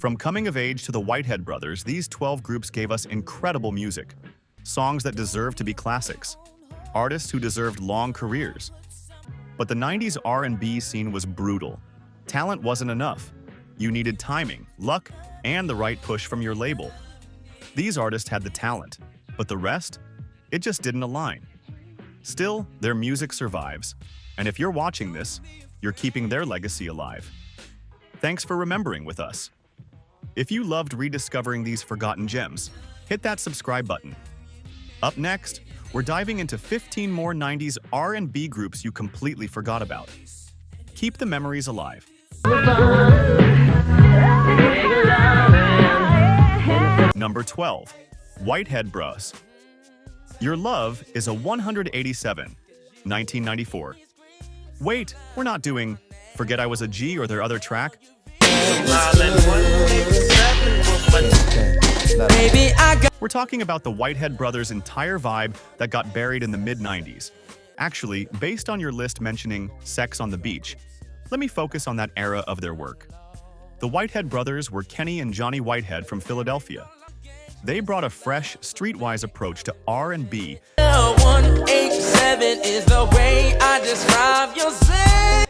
From Coming of Age to the Whitehead Brothers, these 12 groups gave us incredible music, songs that deserve to be classics, artists who deserved long careers. But the 90s R&B scene was brutal. Talent wasn't enough. You needed timing, luck, and the right push from your label. These artists had the talent, but the rest? It just didn't align. Still, their music survives, and if you're watching this, you're keeping their legacy alive. Thanks for remembering with us. If you loved rediscovering these forgotten gems, hit that subscribe button. Up next, we're diving into 15 more 90s R&B groups you completely forgot about. Keep the memories alive. Number 12. Whitehead Bros. Your Love is a 187, 1994. Wait, we're not doing Forget I Was a G or their other track? We're talking about the Whitehead Brothers' entire vibe that got buried in the mid-90s. Actually, based on your list mentioning Sex on the Beach, let me focus on that era of their work. The Whitehead Brothers were Kenny and Johnny Whitehead from Philadelphia. They brought a fresh, streetwise approach to R&B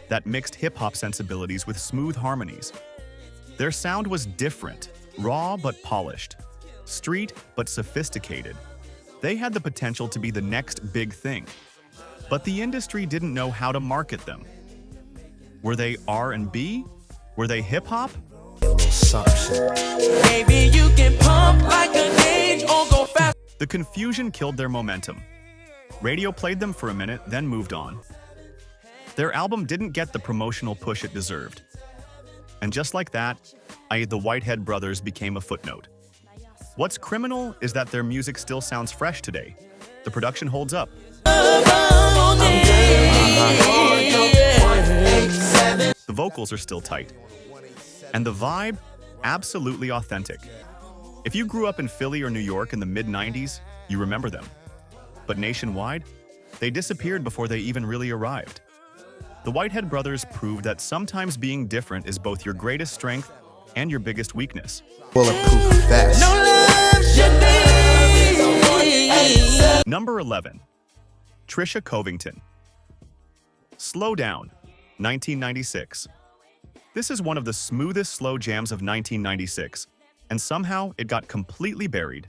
that mixed hip-hop sensibilities with smooth harmonies. Their sound was different, raw but polished, street but sophisticated. They had the potential to be the next big thing, but the industry didn't know how to market them. Were they R&B? Were they hip-hop? Maybe you can pump like a gauge or go fast. The confusion killed their momentum. Radio played them for a minute, then moved on. Their album didn't get the promotional push it deserved. And just like that, the Whitehead Brothers became a footnote. What's criminal is that their music still sounds fresh today. The production holds up. The vocals are still tight. And the vibe, absolutely authentic. If you grew up in Philly or New York in the mid-90s, you remember them. But nationwide, they disappeared before they even really arrived. The Whitehead Brothers proved that sometimes being different is both your greatest strength and your biggest weakness. Bulletproof vest. Number 11. Trisha Covington. Slow Down, 1996. This is one of the smoothest slow jams of 1996, and somehow it got completely buried.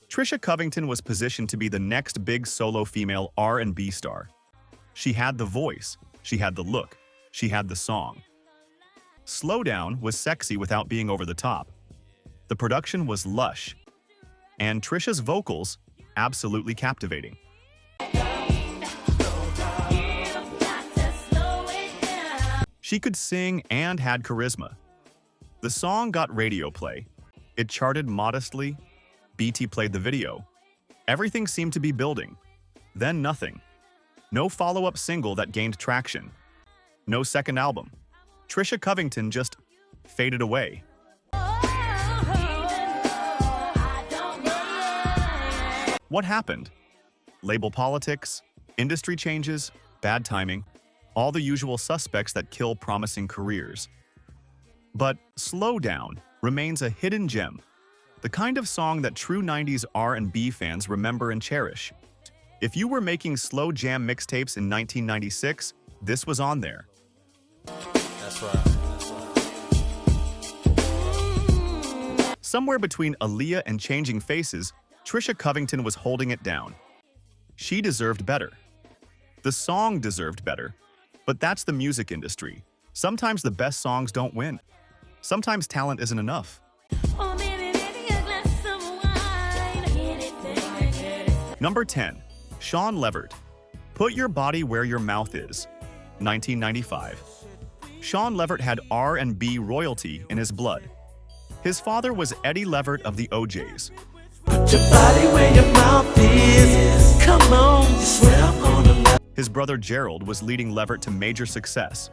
Trisha Covington was positioned to be the next big solo female R&B star. She had the voice, she had the look, she had the song. Slow Down was sexy without being over the top. The production was lush, and Trisha's vocals absolutely captivating. She could sing and had charisma. The song got radio play. It charted modestly. BT played the video. Everything seemed to be building. Then nothing. No follow-up single that gained traction. No second album. Trisha Covington just faded away. What happened? Label politics, industry changes, bad timing, all the usual suspects that kill promising careers. But Slow Down remains a hidden gem, the kind of song that true 90s R&B fans remember and cherish. If you were making slow jam mixtapes in 1996, this was on there. That's right. Somewhere between Aaliyah and Changing Faces, Trisha Covington was holding it down. She deserved better. The song deserved better. But that's the music industry. Sometimes the best songs don't win. Sometimes talent isn't enough. Number 10. Sean Levert. Put Your Body Where Your Mouth Is, 1995. Sean Levert had R&B royalty in his blood. His father was Eddie Levert of the OJs. Put your body where your mouth is. Come on, swear I'm gonna love. His brother Gerald was leading Levert to major success.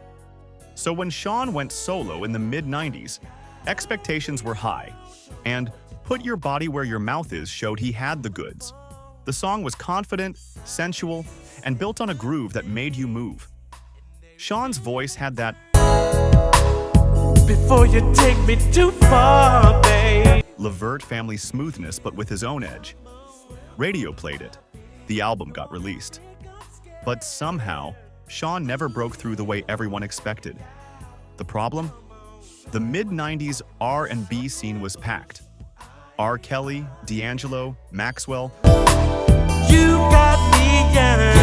So when Sean went solo in the mid-90s, expectations were high, and Put Your Body Where Your Mouth Is showed he had the goods. The song was confident, sensual, and built on a groove that made you move. Sean's voice had that Before you take me too far, babe. Levert family smoothness, but with his own edge. Radio played it. The album got released. But somehow, Sean never broke through the way everyone expected. The problem? The mid-90s R&B scene was packed. R. Kelly, D'Angelo, Maxwell, You got me yearning.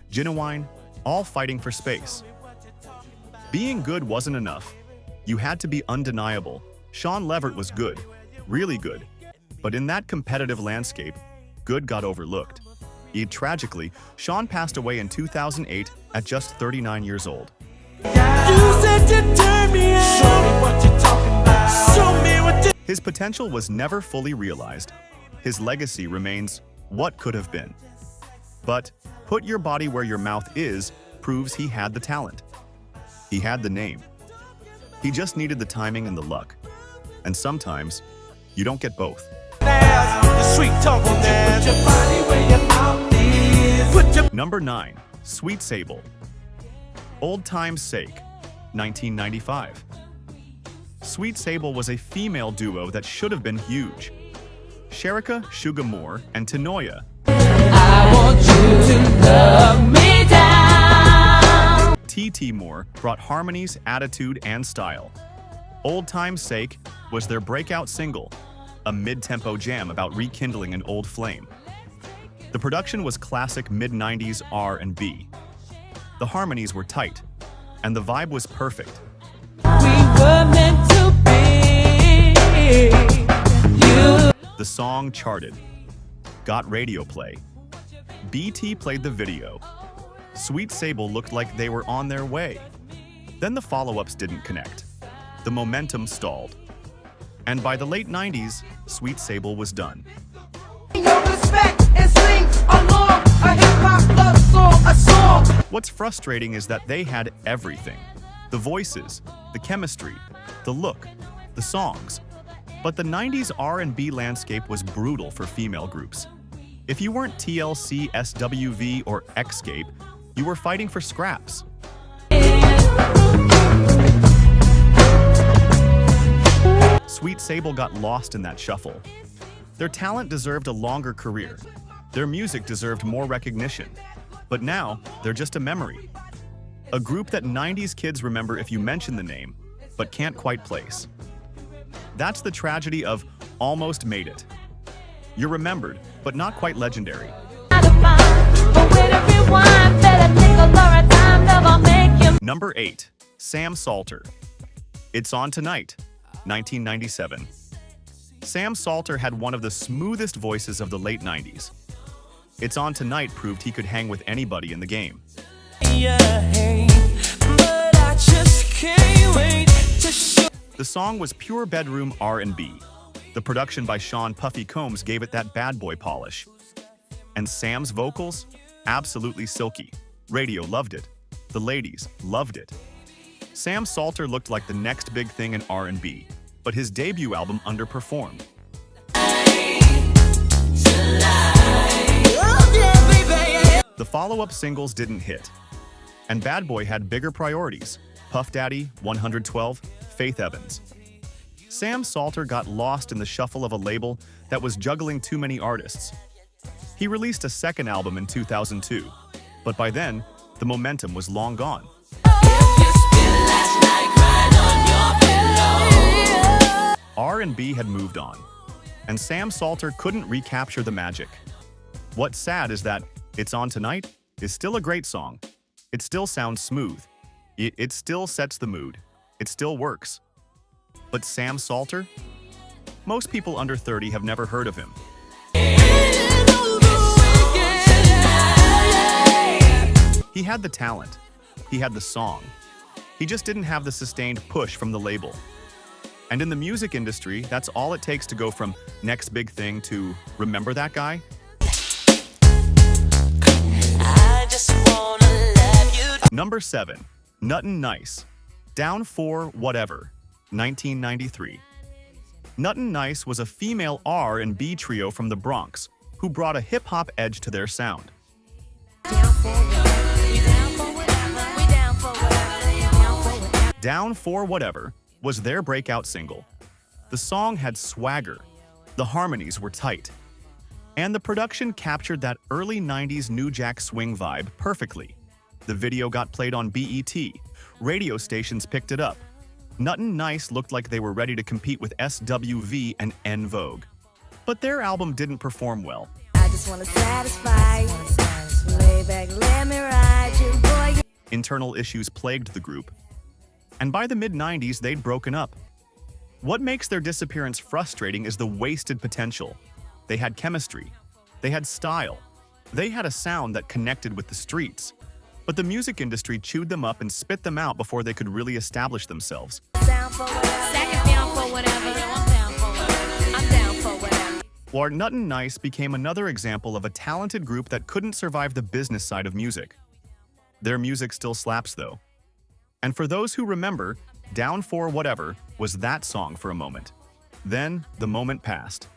Genuine, all fighting for space. Being good wasn't enough. You had to be undeniable. Sean Levert was good, really good. But in that competitive landscape, good got overlooked. Tragically, Sean passed away in 2008 at just 39 years old. You said you turn me on. Show me what you're talking about. Show me what you... His potential was never fully realized. His legacy remains what could have been. But put your body where your mouth is proves he had the talent. He had the name. He just needed the timing and the luck. And sometimes, you don't get both. The sweet talking now. Put your body where your mouth is. Put your... Number 9. Sweet Sable. Old Time's Sake, 1995. Sweet Sable was a female duo that should have been huge. Sherika Sugar Moore and Tanoya. I want you to love me down. T.T. Moore brought harmonies, attitude, and style. Old Time's Sake was their breakout single, a mid-tempo jam about rekindling an old flame. The production was classic mid-90s R&B. The harmonies were tight, and the vibe was perfect. We were meant to be. You. The song charted, got radio play. BT played the video. Sweet Sable looked like they were on their way. Then the follow-ups didn't connect. The momentum stalled. And by the late 90s, Sweet Sable was done. What's frustrating is that they had everything. The voices, the chemistry, the look, the songs. But the 90s R&B landscape was brutal for female groups. If you weren't TLC, SWV, or Xscape, you were fighting for scraps. Sweet Sable got lost in that shuffle. Their talent deserved a longer career. Their music deserved more recognition. But now, they're just a memory. A group that 90s kids remember if you mention the name, but can't quite place. That's the tragedy of Almost Made It. You're remembered, but not quite legendary. Number 8. Sam Salter. It's On Tonight, 1997. Sam Salter had one of the smoothest voices of the late 90s. It's On Tonight proved he could hang with anybody in the game. The song was pure bedroom R&B. The production by Sean Puffy Combs gave it that bad boy polish. And Sam's vocals? Absolutely silky. Radio loved it. The ladies loved it. Sam Salter looked like the next big thing in R&B, but his debut album underperformed. The follow-up singles didn't hit, and Bad Boy had bigger priorities: Puff Daddy, 112, Faith Evans. Sam Salter got lost in the shuffle of a label that was juggling too many artists. He released a second album in 2002, but by then, the momentum was long gone. R&B had moved on, and Sam Salter couldn't recapture the magic. What's sad is that It's On Tonight is still a great song. It still sounds smooth. It still sets the mood. It still works. But Sam Salter? Most people under 30 have never heard of him. He had the talent. He had the song. He just didn't have the sustained push from the label. And in the music industry, that's all it takes to go from next big thing to remember that guy? Number 7. Nuttin' Nice. Down for Whatever, 1993. Nuttin' Nice was a female R&B trio from the Bronx who brought a hip-hop edge to their sound. Down for Whatever was their breakout single. The song had swagger, the harmonies were tight, and the production captured that early 90s New Jack Swing vibe perfectly. The video got played on BET, radio stations picked it up. Nuttin' Nice looked like they were ready to compete with SWV and En Vogue. But their album didn't perform well. I just wanna satisfy you. Lay back, let me ride you, boy. Internal issues plagued the group, and by the mid-90s they'd broken up. What makes their disappearance frustrating is the wasted potential. They had chemistry, they had style, they had a sound that connected with the streets. But the music industry chewed them up and spit them out before they could really establish themselves. Down for whatever. Second down for whatever. I'm down for whatever. I'm down for whatever. While Nuttin' Nice became another example of a talented group that couldn't survive the business side of music. Their music still slaps though. And for those who remember, Down for Whatever was that song for a moment. Then the moment passed.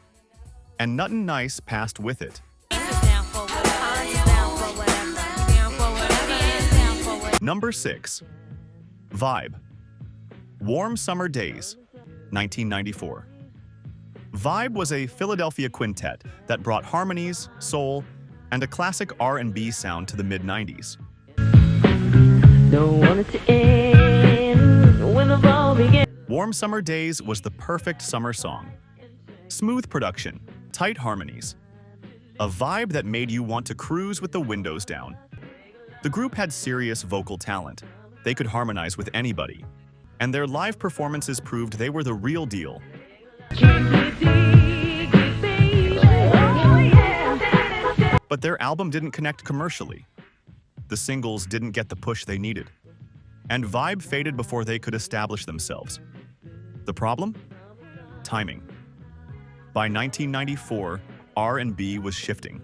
And Nuttin' Nice passed with it. Down for whatever. I'm just down for whatever. Down for whatever. Down for whatever. Number 6. Vibe. Warm Summer Days, 1994. Vibe was a Philadelphia quintet that brought harmonies, soul, and a classic R&B sound to the mid-90s. Don't want it to end when the ball begins. Warm Summer Days was the perfect summer song. Smooth production, tight harmonies, a vibe that made you want to cruise with the windows down. The group had serious vocal talent. They could harmonize with anybody, and their live performances proved they were the real deal. But their album didn't connect commercially. The singles didn't get the push they needed, and Vibe faded before they could establish themselves. The problem? Timing. By 1994, R&B was shifting.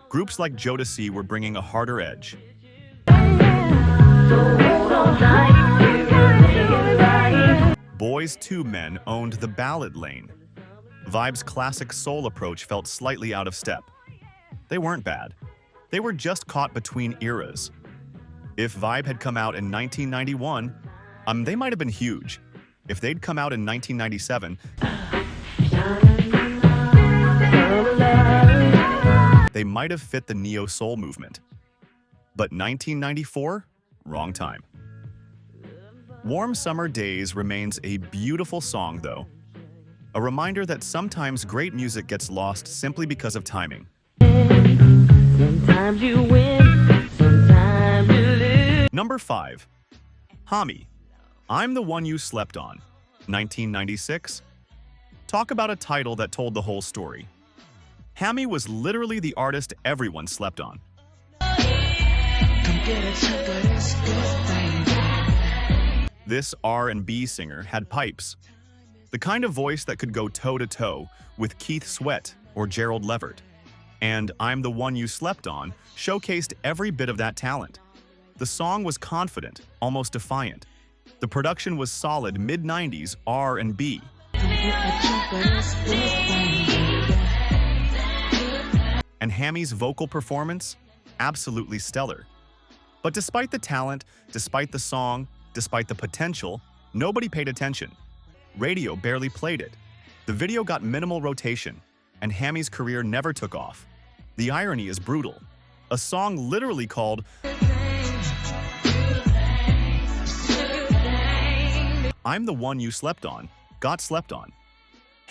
Groups like Jodeci were bringing a harder edge. Boys II Men owned the ballad lane. Vibe's classic soul approach felt slightly out of step. They weren't bad. They were just caught between eras. If Vibe had come out in 1991, they might have been huge. If they'd come out in 1997, they might have fit the neo-soul movement. But 1994? Wrong time. Warm Summer Days remains a beautiful song, though. A reminder that sometimes great music gets lost simply because of timing. Sometimes you win, sometimes you lose. Number 5. Hami, I'm the One You Slept On, 1996. Talk about a title that told the whole story. Hami was literally the artist everyone slept on. This R&B singer had pipes, the kind of voice that could go toe-to-toe with Keith Sweat or Gerald Levert. And I'm the One You Slept On showcased every bit of that talent. The song was confident, almost defiant. The production was solid mid-90s R&B. And Hami's vocal performance? Absolutely stellar. But despite the talent, despite the song, despite the potential, nobody paid attention. Radio barely played it. The video got minimal rotation, and Hami's career never took off. The irony is brutal. A song literally called I'm the One You Slept On got slept on.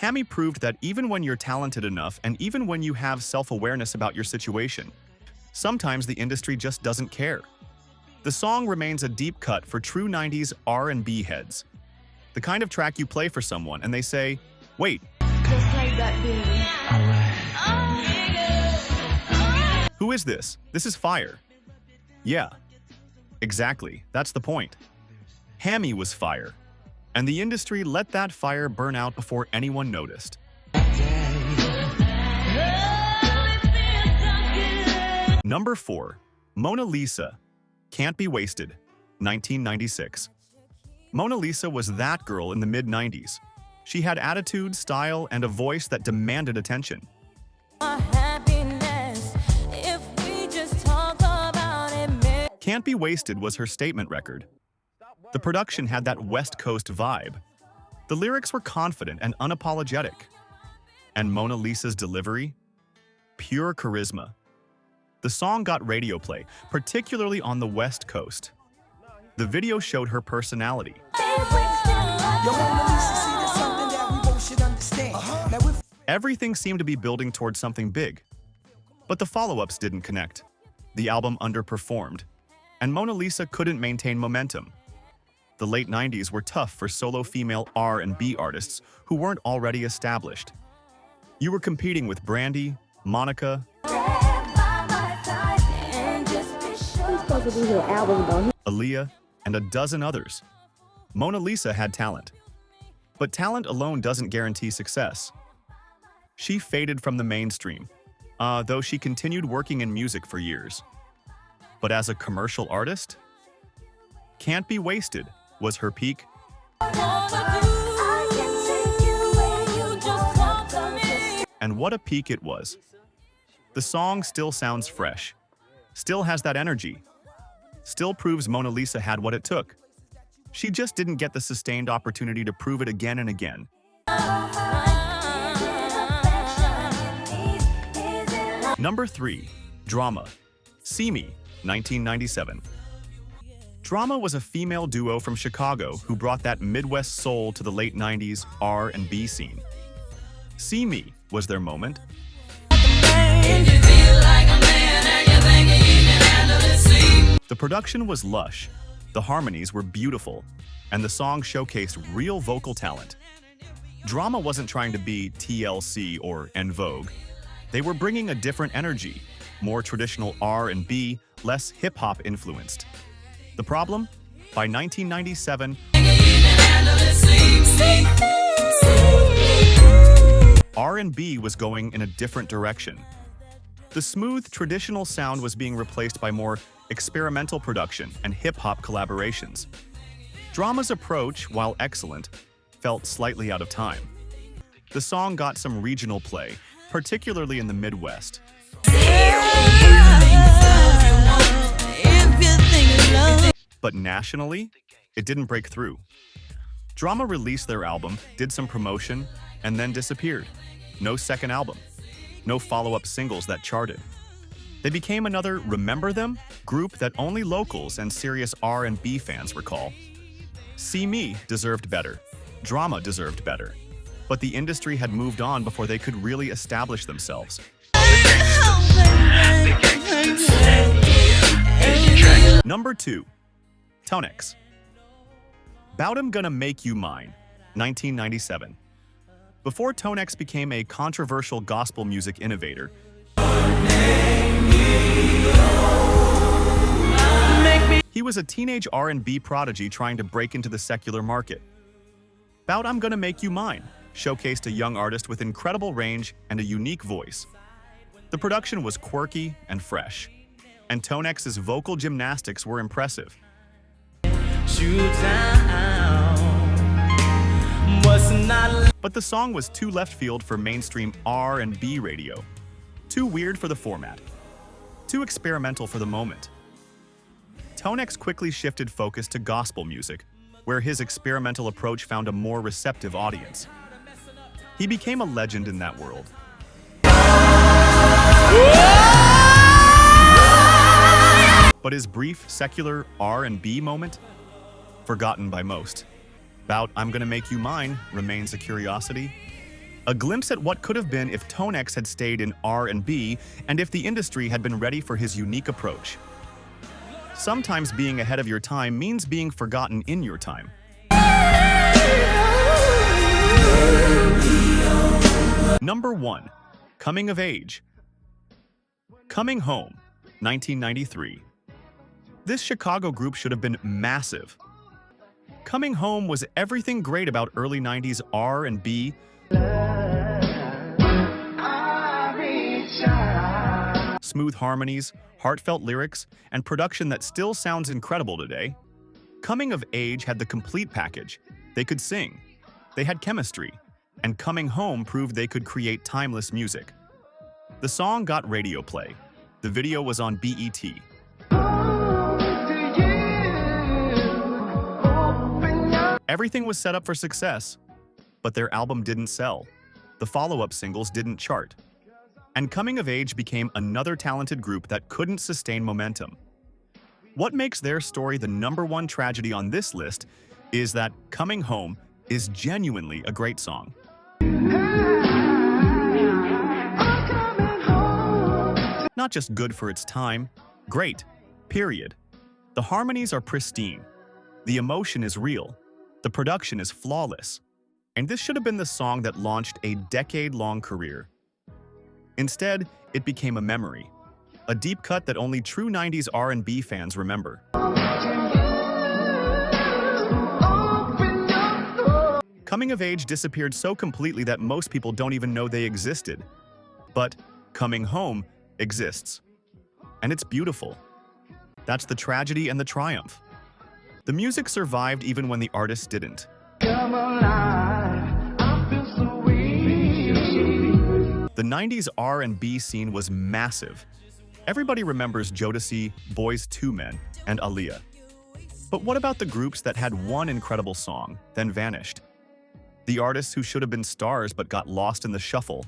Hami proved that even when you're talented enough and even when you have self-awareness about your situation, sometimes the industry just doesn't care. The song remains a deep cut for true 90s R&B heads. The kind of track you play for someone and they say, wait, who is this? This is fire. Yeah, exactly, that's the point. Hami was fire, and the industry let that fire burn out before anyone noticed. Number 4. Mona Lisa, Can't Be Wasted, 1996. Mona Lisa was that girl in the mid-90s. She had attitude, style, and a voice that demanded attention. Can't Be Wasted was her statement record. The production had that West Coast vibe. The lyrics were confident and unapologetic. And Mona Lisa's delivery? Pure charisma. The song got radio play, particularly on the West Coast. The video showed her personality. Everything seemed to be building towards something big. But the follow-ups didn't connect. The album underperformed, and Mona Lisa couldn't maintain momentum. The late 90s were tough for solo female R&B artists who weren't already established. You were competing with Brandy, Monica, Aaliyah, and a dozen others. Mona Lisa had talent. But talent alone doesn't guarantee success. She faded from the mainstream, though she continued working in music for years. But as a commercial artist, Can't Be Wasted was her peak. And what a peak it was. The song still sounds fresh, still has that energy, still proves Mona Lisa had what it took. She just didn't get the sustained opportunity to prove it again and again. Number 3. Drama. See Me, 1997. Drama was a female duo from Chicago who brought that Midwest soul to the late 90s R&B scene. See Me was their moment. The production was lush, the harmonies were beautiful, and the song showcased real vocal talent. Drama wasn't trying to be TLC or En Vogue. They were bringing a different energy, more traditional R&B, less hip-hop influenced. The problem? By 1997, R&B was going in a different direction. The smooth, traditional sound was being replaced by more experimental production and hip-hop collaborations. Drama's approach, while excellent, felt slightly out of time. The song got some regional play, particularly in the Midwest. But nationally, it didn't break through. Drama released their album, did some promotion, and then disappeared. No second album. No follow-up singles that charted. They became another Remember Them group that only locals and serious R&B fans recall. See Me deserved better. Drama deserved better. But the industry had moved on before they could really establish themselves. Number 2. Tonex. Bout I'm Gonna Make You Mine, 1997. Before Tonex became a controversial gospel music innovator, he was a teenage R&B prodigy trying to break into the secular market. Bout I'm Gonna Make You Mine showcased a young artist with incredible range and a unique voice. The production was quirky and fresh, and Tonex's vocal gymnastics were impressive. But the song was too left field for mainstream R&B radio, too weird for the format, too experimental for the moment. Tonex quickly shifted focus to gospel music, where his experimental approach found a more receptive audience. He became a legend in that world. But his brief secular R&B moment? Forgotten by most. Bout I'm Gonna Make You Mine remains a curiosity. A glimpse at what could have been if Tonex had stayed in R&B and if the industry had been ready for his unique approach. Sometimes being ahead of your time means being forgotten in your time. Number 1. Coming of Age. Coming Home, 1993. This Chicago group should have been massive. Coming Home was everything great about early 90s R&B. Smooth harmonies, heartfelt lyrics, and production that still sounds incredible today. Coming of Age had the complete package. They could sing, they had chemistry, and Coming Home proved they could create timeless music. The song got radio play. The video was on BET. Everything was set up for success, but their album didn't sell. The follow-up singles didn't chart. And Coming of Age became another talented group that couldn't sustain momentum. What makes their story the #1 tragedy on this list is that Coming Home is genuinely a great song. Not just good for its time, great, period. The harmonies are pristine. The emotion is real. The production is flawless. And this should have been the song that launched a decade-long career. Instead, it became a memory, a deep cut that only true 90s R&B fans remember. Coming of Age disappeared so completely that most people don't even know they existed. But Coming Home exists. And it's beautiful. That's the tragedy and the triumph. The music survived even when the artist didn't. The 90s R&B scene was massive. Everybody remembers Jodeci, Boyz II Men, and Aaliyah. But what about the groups that had one incredible song, then vanished? The artists who should have been stars but got lost in the shuffle?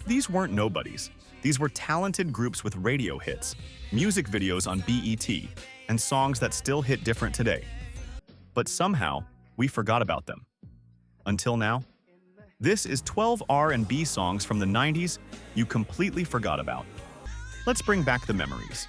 These weren't nobodies. These were talented groups with radio hits, music videos on BET, and songs that still hit different today. But somehow, we forgot about them. Until now. This is 12 R&B songs from the 90s you completely forgot about. Let's bring back the memories.